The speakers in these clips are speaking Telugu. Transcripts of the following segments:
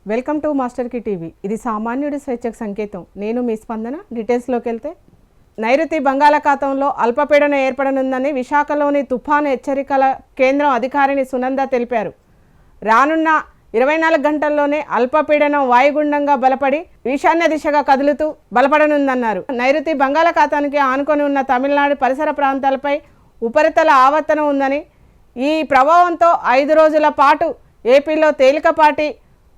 వెల్కమ్ టు మాస్టర్ కి టీవీ. ఇది సామాన్యుడి స్వేచ్ఛకు సంకేతం. నేను మీ స్పందన. డీటెయిల్స్లోకి వెళ్తే, నైరుతి బంగాళాఖాతంలో అల్పపీడనం ఏర్పడనుందని విశాఖలోని తుఫాను హెచ్చరికల కేంద్రం అధికారిని సునంద తెలిపారు. రానున్న 24 గంటల్లోనే అల్పపీడనం వాయుగుండంగా బలపడి ఈశాన్య దిశగా కదులుతూ బలపడనుందన్నారు. నైరుతి బంగాళాఖాతానికి ఆనుకొని ఉన్న తమిళనాడు పరిసర ప్రాంతాలపై ఉపరితల ఆవర్తనం ఉందని, ఈ ప్రభావంతో 5 రోజుల పాటు ఏపీలో తేలికపాటి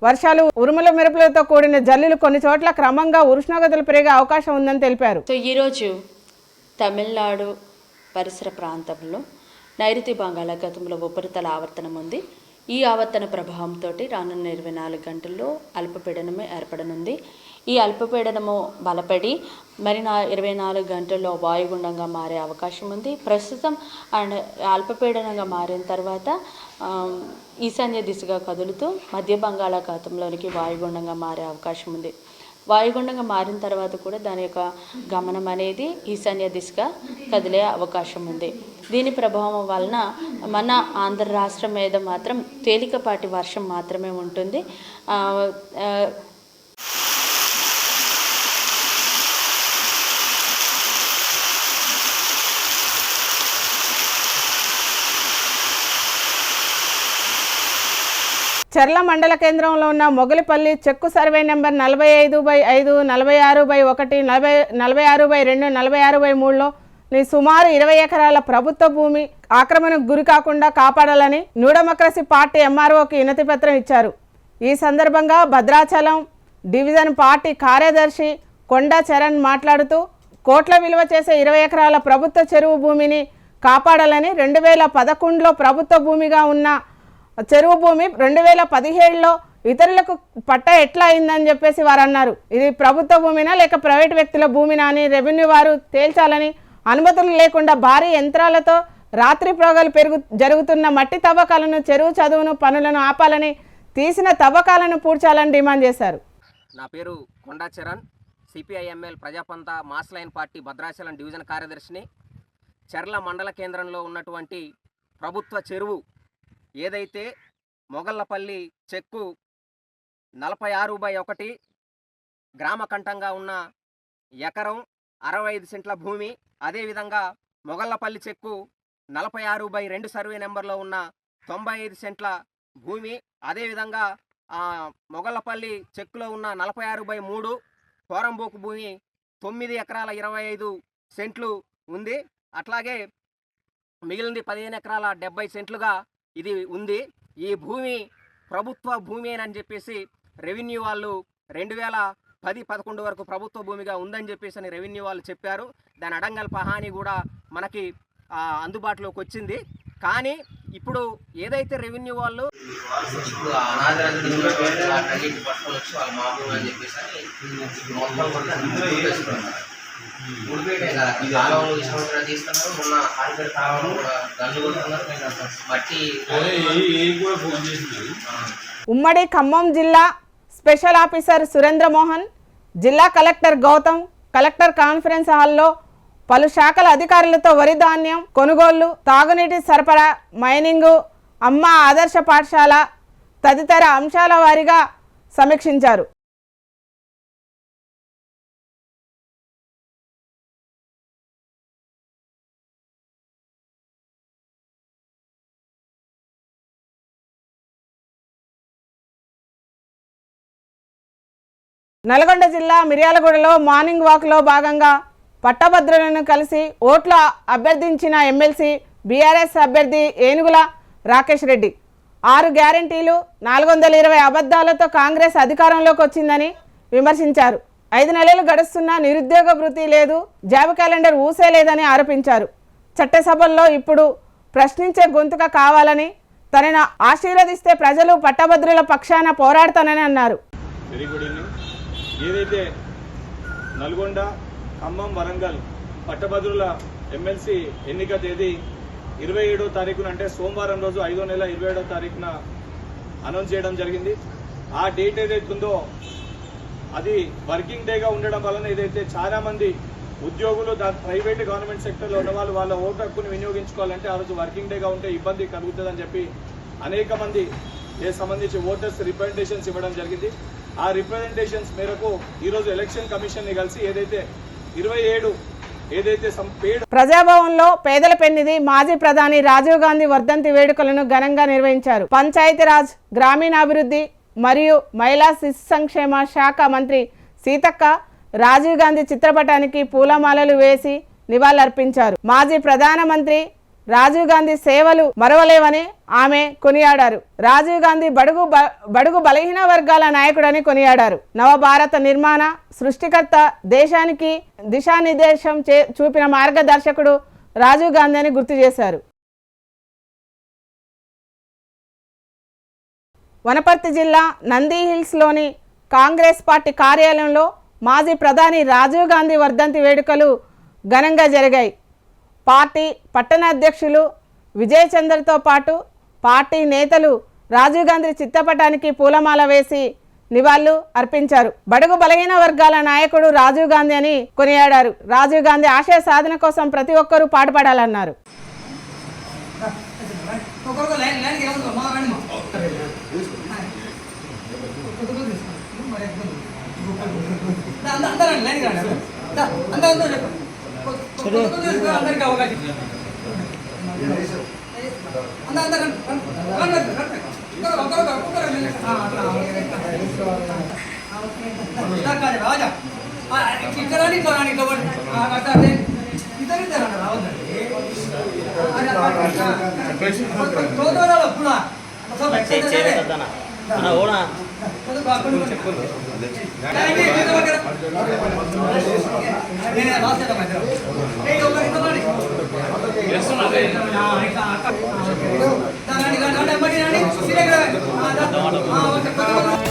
వర్షాలు, ఉరుముల మెరుపులతో కూడిన జల్లులు, కొన్ని చోట్ల క్రమంగా ఉష్ణోగ్రతలు పెరిగే అవకాశం ఉందని తెలిపారు. సో ఈరోజు తమిళనాడు పరిసర ప్రాంతంలో నైరుతి బంగాళాఖాతంలో ఉపరితల ఆవర్తనం ఉంది. ఈ ఆవర్తన ప్రభావంతో రానున్న 24 గంటల్లో అల్పపీడనమే ఏర్పడనుంది. ఈ అల్పపీడనము బలపడి మరి 24 గంటల్లో వాయుగుండంగా మారే అవకాశం ఉంది. ప్రస్తుతం అండ్ అల్పపీడనంగా మారిన తర్వాత ఈశాన్య దిశగా కదులుతూ మధ్య బంగాళాఖాతంలోనికి వాయుగుండంగా మారే అవకాశం ఉంది. వాయుగుండంగా మారిన తర్వాత కూడా దాని యొక్క గమనం అనేది ఈశాన్య దిశగా కదిలే అవకాశం ఉంది. దీని ప్రభావం వలన మన ఆంధ్ర రాష్ట్రం మీద మాత్రం తేలికపాటి వర్షం మాత్రమే ఉంటుంది. చర్ల మండల కేంద్రంలో ఉన్న మొగలిపల్లి చెక్కు సర్వే నెంబర్ 45/5, 46/1, 46/2, 46/3లో సుమారు 20 ఎకరాల ప్రభుత్వ భూమి ఆక్రమణకు గురి కాకుండా కాపాడాలని న్యూ డెమోక్రసీ పార్టీ ఎంఆర్ఓకి వినతి పత్రం ఇచ్చారు. ఈ సందర్భంగా భద్రాచలం డివిజన్ పార్టీ కార్యదర్శి కొండా చరణ్ మాట్లాడుతూ, కోట్ల విలువ చేసే 20 ఎకరాల ప్రభుత్వ చెరువు భూమిని కాపాడాలని, 2011లో ప్రభుత్వ భూమిగా ఉన్న చెరువు భూమి 2017లో ఇతరులకు పట్టా ఎట్లా అయిందని చెప్పేసి వారు అన్నారు. ఇది ప్రభుత్వ భూమినా లేక ప్రైవేట్ వ్యక్తుల భూమినా అని రెవెన్యూ వారు తేల్చాలని, అనుమతులు లేకుండా భారీ యంత్రాలతో రాత్రి ప్రోగాలు జరుగుతున్న మట్టి తవ్వకాలను, చెరువు చదువును పనులను ఆపాలని, తీసిన తవ్వకాలను పూడ్చాలని డిమాండ్ చేశారు. నా పేరు Konda Charan, CPIML Prajapantha mass line party Bhadrachalam division కార్యదర్శిని. చర్ల మండల కేంద్రంలో ఉన్నటువంటి ప్రభుత్వ చెరువు ఏదైతే మొగళ్ళపల్లి చెక్కు 46/1 గ్రామ కంఠంగా ఉన్న ఎకరం 65 సెంట్ల భూమి, అదేవిధంగా మొగళ్ళపల్లి చెక్కు 46/2 సర్వే నెంబర్లో ఉన్న 95 సెంట్ల భూమి, అదేవిధంగా మొగళ్ళపల్లి చెక్కులో ఉన్న 46/3 కోరంబోకు భూమి 9 ఎకరాల 25 సెంట్లు ఉంది. అట్లాగే మిగిలింది 15 ఎకరాల 70 సెంట్లుగా ఇది ఉంది. ఈ భూమి ప్రభుత్వ భూమి అని చెప్పేసి రెవెన్యూ వాళ్ళు 2010-11 వరకు ప్రభుత్వ భూమిగా ఉందని చెప్పేసి రెవెన్యూ వాళ్ళు చెప్పారు. దాని అడంగల్ పహాని కూడా మనకి అందుబాటులోకి వచ్చింది. కానీ ఇప్పుడు ఏదైతే రెవెన్యూ వాళ్ళు ఉమ్మడి ఖమ్మం జిల్లా స్పెషల్ ఆఫీసర్ సురేంద్ర మోహన్, జిల్లా కలెక్టర్ గౌతమ్ కలెక్టర్ కాన్ఫరెన్స్ హాల్లో పలు శాఖల అధికారులతో వరి ధాన్యం కొనుగోళ్లు, తాగునీటి సరఫరా, మైనింగు, అమ్మ ఆదర్శ పాఠశాల తదితర అంశాల వారీగా సమీక్షించారు. నల్గొండ జిల్లా మిర్యాలగూడలో మార్నింగ్ వాక్లో భాగంగా పట్టభద్రులను కలిసి ఓట్లు అభ్యర్థించిన ఎమ్మెల్సీ బీఆర్ఎస్ అభ్యర్థి ఏనుగుల రాకేష్ రెడ్డి 6 గ్యారంటీలు 420 అబద్ధాలతో కాంగ్రెస్ అధికారంలోకి వచ్చిందని విమర్శించారు. 5 నెలలు గడుస్తున్నా నిరుద్యోగ వృత్తి లేదు, జాబ్ క్యాలెండర్ ఊసేలేదని ఆరోపించారు. చట్టసభల్లో ఇప్పుడు ప్రశ్నించే గొంతుక కావాలని, తనను ఆశీర్వదిస్తే ప్రజలు పట్టభద్రుల పక్షాన పోరాడతానని అన్నారు. ఏదైతే నల్గొండ, ఖమ్మం, వరంగల్ పట్టభద్రుల ఎమ్మెల్సీ ఎన్నిక తేదీ 27వ తారీఖున, అంటే సోమవారం రోజు 5వ నెల 27వ తారీఖున అనౌన్స్ చేయడం జరిగింది. ఆ డేట్ ఏదైతుందో అది వర్కింగ్ డేగా ఉండడం వలన ఏదైతే చాలా మంది ఉద్యోగులు ప్రైవేట్ గవర్నమెంట్ సెక్టర్లో ఉన్న వాళ్ళు వాళ్ళ ఓటు హక్కుని వినియోగించుకోవాలంటే ఆ రోజు వర్కింగ్ డేగా ఉంటే ఇబ్బంది కలుగుతుందని చెప్పి అనేక మంది సంబంధించి ఓటర్స్ రిప్రజెంటేషన్స్ ఇవ్వడం జరిగింది. ఆ రిప్రజెంటేషన్స్ మేరకు ఈరోజు ఎలక్షన్ కమిషన్ని కలిసి ఏదైతే 27 ఏదైతే ప్రజాభవన్లో పేదల పెన్నిధి మాజీ ప్రధాని రాజీవ్ గాంధీ వర్ధంతి వేడుకలను ఘనంగా నిర్వహించారు. పంచాయతీరాజ్, గ్రామీణాభివృద్ధి మరియు మహిళా శిశు సంక్షేమ శాఖ మంత్రి సీతక్క రాజీవ్ గాంధీ చిత్రపటానికి పూలమాలలు వేసి నివాళులర్పించారు. మాజీ ప్రధానమంత్రి రాజీవ్ గాంధీ సేవలు మరవలేవని ఆమె కొనియాడారు. రాజీవ్ గాంధీ బడుగు బలహీన వర్గాల నాయకుడని కొనియాడారు. నవభారత నిర్మాణ సృష్టికర్త, దేశానికి దిశానిర్దేశం చూపిన మార్గదర్శకుడు రాజీవ్ గాంధీ అని గుర్తు చేశారు. వనపర్తి జిల్లా నందిహిల్స్లోని కాంగ్రెస్ పార్టీ కార్యాలయంలో మాజీ ప్రధాని రాజీవ్ గాంధీ వర్ధంతి వేడుకలు ఘనంగా జరిగాయి. పార్టీ పట్టణ అధ్యక్షులు విజయ్ చంద్రతో పాటు పార్టీ నేతలు రాజీవ్ గాంధీ చిత్రపటానికి పూలమాల వేసి నివాళులు అర్పించారు. బడుగు బలహీన వర్గాల నాయకుడు రాజీవ్ గాంధీ అని కొనియాడారు. రాజీవ్ గాంధీ ఆశయ సాధన కోసం ప్రతి ఒక్కరూ పాటుపడాలన్నారు. Jangan